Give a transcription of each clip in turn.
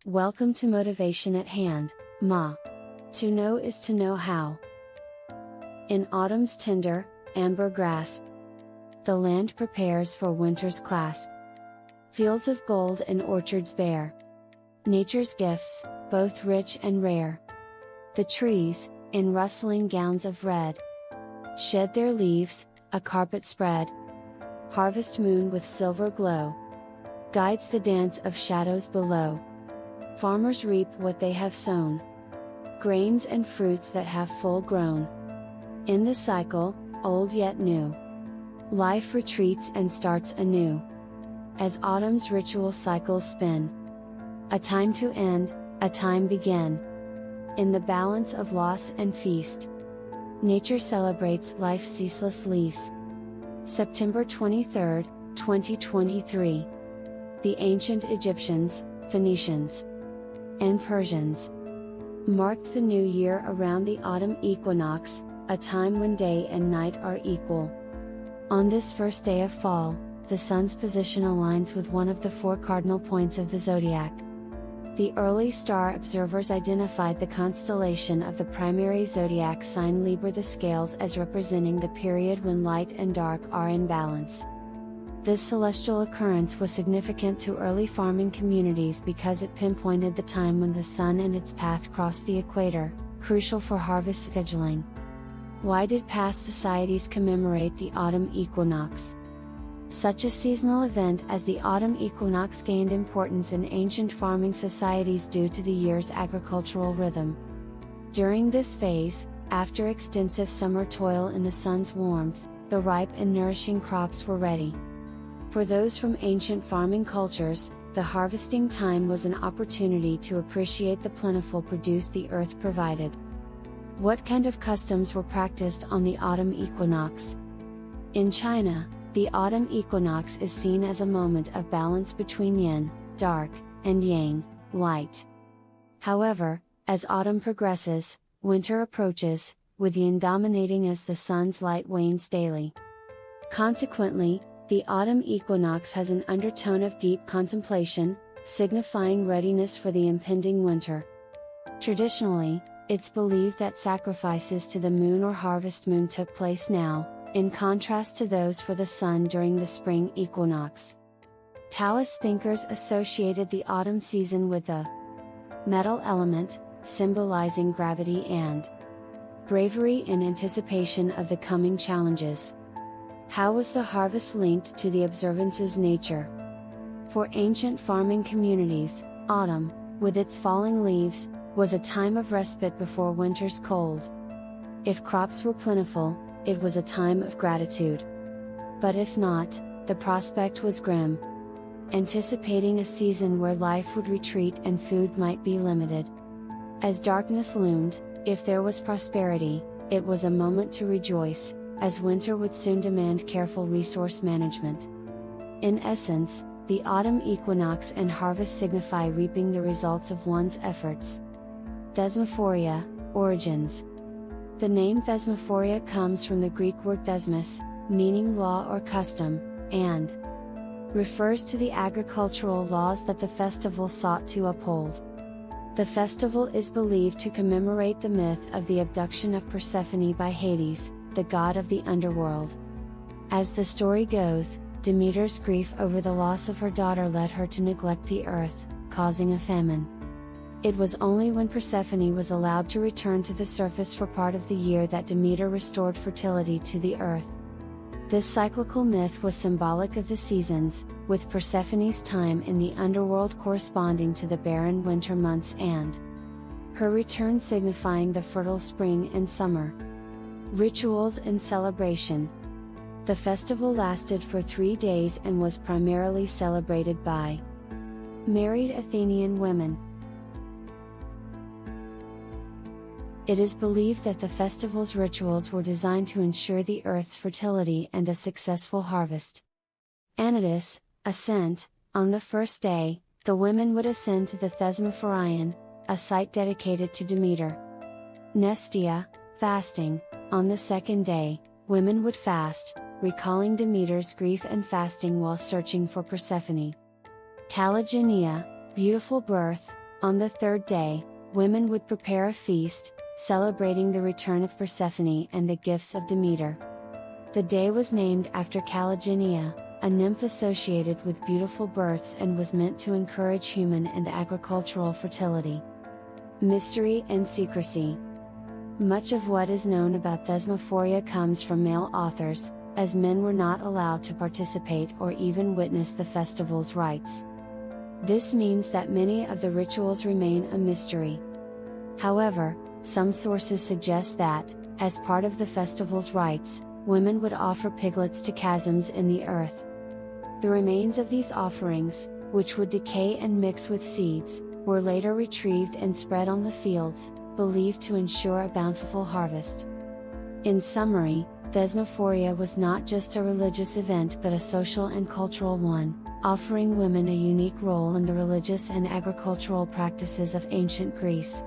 Welcome to Motivation at Hand, Ma. To know is to know how. In autumn's tender, amber grasp, the land prepares for winter's clasp. Fields of gold and orchards bare nature's gifts, both rich and rare. The trees, in rustling gowns of red, shed their leaves, a carpet spread. Harvest moon with silver glow guides the dance of shadows below. Farmers reap what they have sown, grains and fruits that have full grown. In the cycle, old yet new, life retreats and starts anew. As autumn's ritual cycles spin, a time to end, a time begin. In the balance of loss and feast, nature celebrates life's ceaseless lease. September 23, 2023. The ancient Egyptians, Phoenicians, and Persians marked the new year around the autumn equinox, a time when day and night are equal. On this first day of fall, the sun's position aligns with one of the four cardinal points of the zodiac. The early star observers identified the constellation of the primary zodiac sign Libra the scales as representing the period when light and dark are in balance. This celestial occurrence was significant to early farming communities because it pinpointed the time when the sun and its path crossed the equator, crucial for harvest scheduling. Why did past societies commemorate the autumn equinox? Such a seasonal event as the autumn equinox gained importance in ancient farming societies due to the year's agricultural rhythm. During this phase, after extensive summer toil in the sun's warmth, the ripe and nourishing crops were ready. For those from ancient farming cultures, the harvesting time was an opportunity to appreciate the plentiful produce the earth provided. What kind of customs were practiced on the autumn equinox? In China, the autumn equinox is seen as a moment of balance between yin, dark, and yang, light. However, as autumn progresses, winter approaches, with yin dominating as the sun's light wanes daily. Consequently, the autumn equinox has an undertone of deep contemplation, signifying readiness for the impending winter. Traditionally, it's believed that sacrifices to the moon or harvest moon took place now, in contrast to those for the sun during the spring equinox. Taoist thinkers associated the autumn season with the metal element, symbolizing gravity and bravery in anticipation of the coming challenges. How was the harvest linked to the observance's nature? For ancient farming communities, autumn, with its falling leaves, was a time of respite before winter's cold. If crops were plentiful, it was a time of gratitude. But if not, the prospect was grim. Anticipating a season where life would retreat and food might be limited. As darkness loomed, if there was prosperity, it was a moment to rejoice, as winter would soon demand careful resource management. In essence, the autumn equinox and harvest signify reaping the results of one's efforts. Thesmophoria, origins. The name Thesmophoria comes from the Greek word thesmos, meaning law or custom, and refers to the agricultural laws that the festival sought to uphold. The festival is believed to commemorate the myth of the abduction of Persephone by Hades, the god of the underworld. As the story goes, Demeter's grief over the loss of her daughter led her to neglect the earth, causing a famine. It was only when Persephone was allowed to return to the surface for part of the year that Demeter restored fertility to the earth. This cyclical myth was symbolic of the seasons, with Persephone's time in the underworld corresponding to the barren winter months and her return signifying the fertile spring and summer. Rituals and celebration. The festival lasted for 3 days and was primarily celebrated by married Athenian women. It is believed that the festival's rituals were designed to ensure the earth's fertility and a successful harvest. Anidus, ascent. On the first day, the women would ascend to the Thesmophorion, a site dedicated to Demeter. Nestia, fasting. On the second day, women would fast, recalling Demeter's grief and fasting while searching for Persephone. Kalogenia, beautiful birth. On the third day, women would prepare a feast, celebrating the return of Persephone and the gifts of Demeter. The day was named after Calogenia, a nymph associated with beautiful births, and was meant to encourage human and agricultural fertility. Mystery and secrecy. Much of what is known about Thesmophoria comes from male authors, as men were not allowed to participate or even witness the festival's rites. This means that many of the rituals remain a mystery. However, some sources suggest that, as part of the festival's rites, women would offer piglets to chasms in the earth. The remains of these offerings, which would decay and mix with seeds, were later retrieved and spread on the fields, believed to ensure a bountiful harvest. In summary, Thesmophoria was not just a religious event but a social and cultural one, offering women a unique role in the religious and agricultural practices of ancient Greece.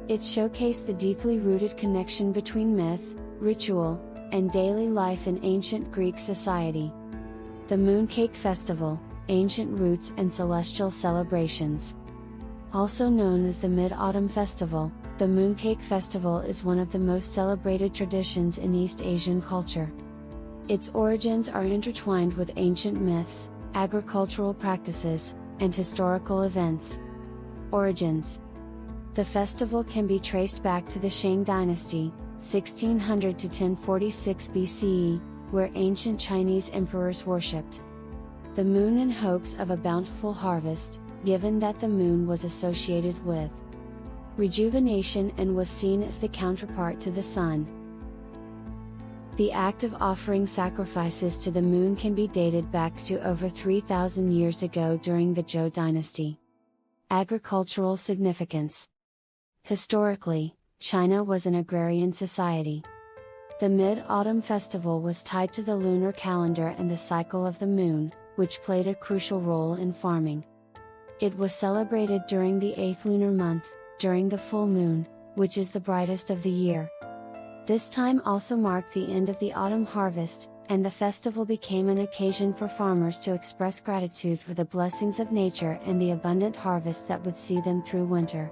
It showcased the deeply rooted connection between myth, ritual, and daily life in ancient Greek society. The Mooncake Festival, Ancient Roots and Celestial Celebrations. Also known as the Mid-Autumn Festival, the Mooncake Festival is one of the most celebrated traditions in East Asian culture. Its origins are intertwined with ancient myths, agricultural practices, and historical events. Origins. The festival can be traced back to the Shang Dynasty, 1600 to 1046 BCE, where ancient Chinese emperors worshipped the moon in hopes of a bountiful harvest, given that the moon was associated with rejuvenation and was seen as the counterpart to the sun. The act of offering sacrifices to the moon can be dated back to over 3,000 years ago during the Zhou dynasty. Agricultural significance. Historically, China was an agrarian society. The Mid-Autumn Festival was tied to the lunar calendar and the cycle of the moon, which played a crucial role in farming. It was celebrated during the 8th lunar month, during the full moon, which is the brightest of the year. This time also marked the end of the autumn harvest, and the festival became an occasion for farmers to express gratitude for the blessings of nature and the abundant harvest that would see them through winter.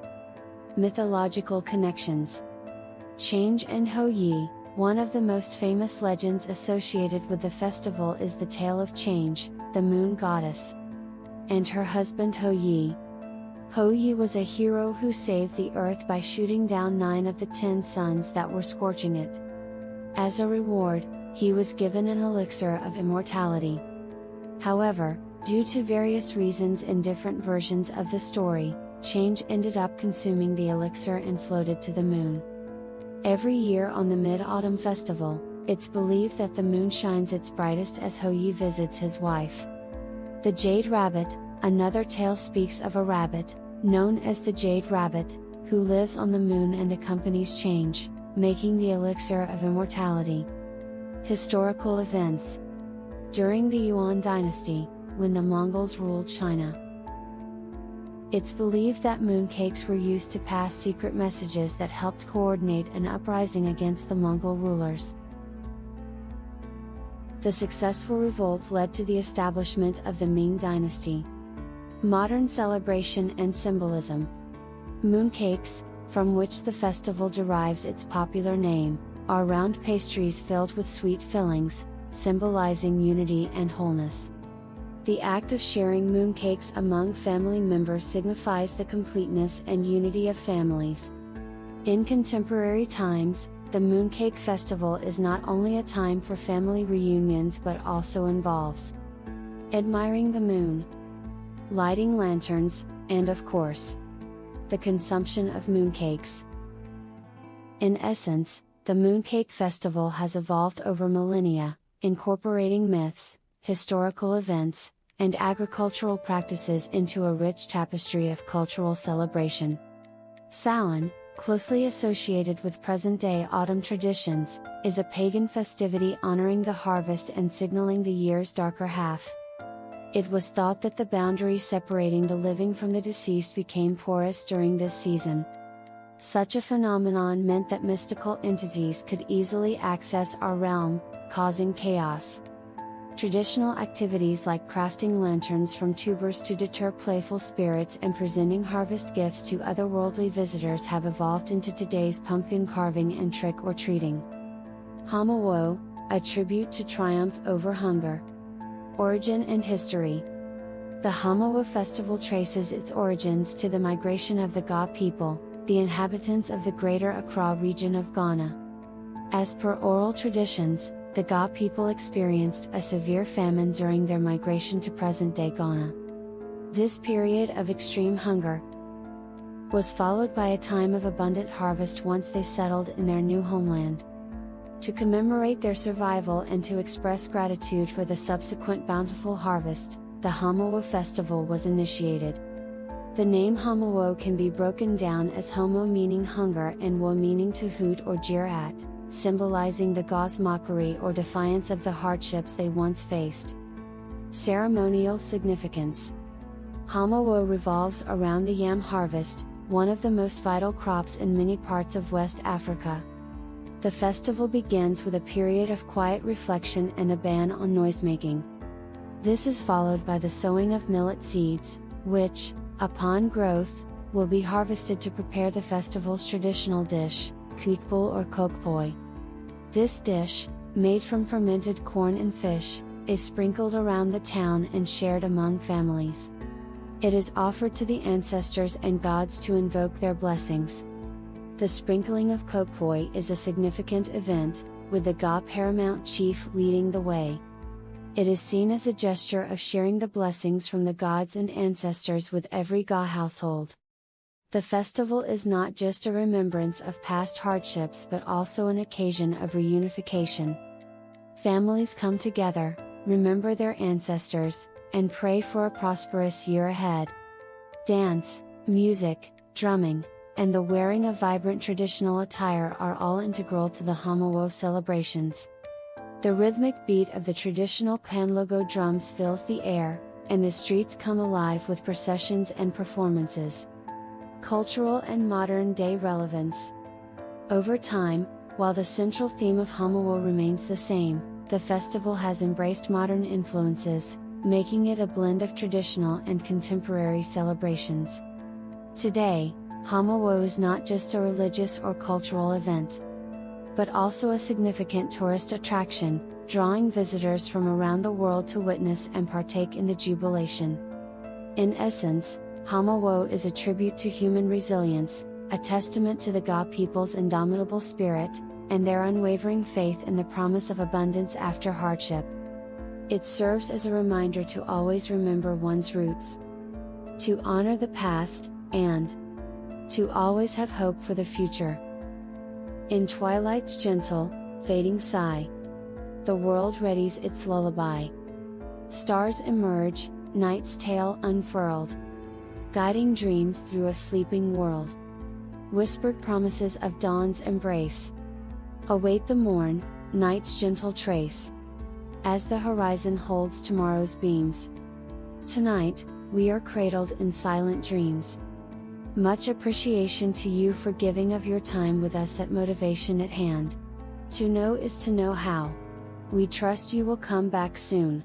Mythological connections. Change and Ho Yi, one of the most famous legends associated with the festival is the tale of Change, the moon goddess, and her husband Ho Yi. Ho Yi was a hero who saved the earth by shooting down 9 of the 10 suns that were scorching it. As a reward, he was given an elixir of immortality. However, due to various reasons in different versions of the story, Change ended up consuming the elixir and floated to the moon. Every year on the Mid-Autumn Festival, it's believed that the moon shines its brightest as Ho Yi visits his wife. The Jade Rabbit, another tale speaks of a rabbit, known as the Jade Rabbit, who lives on the moon and accompanies Change, making the elixir of immortality. Historical events. During the Yuan dynasty, when the Mongols ruled China, it's believed that mooncakes were used to pass secret messages that helped coordinate an uprising against the Mongol rulers. The successful revolt led to the establishment of the Ming dynasty. Modern celebration and symbolism. Mooncakes, from which the festival derives its popular name, are round pastries filled with sweet fillings, symbolizing unity and wholeness. The act of sharing mooncakes among family members signifies the completeness and unity of families. In contemporary times, the Mooncake Festival is not only a time for family reunions but also involves admiring the moon, lighting lanterns, and of course, the consumption of mooncakes. In essence, the Mooncake Festival has evolved over millennia, incorporating myths, historical events, and agricultural practices into a rich tapestry of cultural celebration. Samhain, closely associated with present-day autumn traditions, is a pagan festivity honoring the harvest and signaling the year's darker half. It was thought that the boundary separating the living from the deceased became porous during this season. Such a phenomenon meant that mystical entities could easily access our realm, causing chaos. Traditional activities like crafting lanterns from tubers to deter playful spirits and presenting harvest gifts to otherworldly visitors have evolved into today's pumpkin carving and trick-or-treating. Homowo, a tribute to triumph over hunger. Origin and history. The Homowo festival traces its origins to the migration of the Ga people, the inhabitants of the greater Accra region of Ghana. As per oral traditions, the Ga people experienced a severe famine during their migration to present-day Ghana. This period of extreme hunger was followed by a time of abundant harvest once they settled in their new homeland. To commemorate their survival and to express gratitude for the subsequent bountiful harvest, the Homowo festival was initiated. The name Homowo can be broken down as homo meaning hunger and wo meaning to hoot or jeer at, symbolizing the Ga's mockery or defiance of the hardships they once faced. Ceremonial significance. Homowo revolves around the yam harvest, one of the most vital crops in many parts of West Africa. The festival begins with a period of quiet reflection and a ban on noisemaking. This is followed by the sowing of millet seeds, which, upon growth, will be harvested to prepare the festival's traditional dish, kwikpo or kokpoi. This dish, made from fermented corn and fish, is sprinkled around the town and shared among families. It is offered to the ancestors and gods to invoke their blessings. The sprinkling of kokpoi is a significant event, with the Ga paramount chief leading the way. It is seen as a gesture of sharing the blessings from the gods and ancestors with every Ga household. The festival is not just a remembrance of past hardships but also an occasion of reunification. Families come together, remember their ancestors, and pray for a prosperous year ahead. Dance, music, drumming, and the wearing of vibrant traditional attire are all integral to the Homowo celebrations. The rhythmic beat of the traditional kanlogo drums fills the air, and the streets come alive with processions and performances. Cultural and modern-day relevance. Over time, while the central theme of Homowo remains the same, the festival has embraced modern influences, making it a blend of traditional and contemporary celebrations. Today, Homowo is not just a religious or cultural event, but also a significant tourist attraction, drawing visitors from around the world to witness and partake in the jubilation. In essence, Homowo is a tribute to human resilience, a testament to the Ga people's indomitable spirit, and their unwavering faith in the promise of abundance after hardship. It serves as a reminder to always remember one's roots, to honor the past, and to always have hope for the future. In twilight's gentle, fading sigh, the world readies its lullaby. Stars emerge, night's tale unfurled, guiding dreams through a sleeping world. Whispered promises of dawn's embrace await the morn, night's gentle trace, as the horizon holds tomorrow's beams. Tonight, we are cradled in silent dreams. Much appreciation to you for giving of your time with us at Motivation at Hand. To know is to know how. We trust you will come back soon.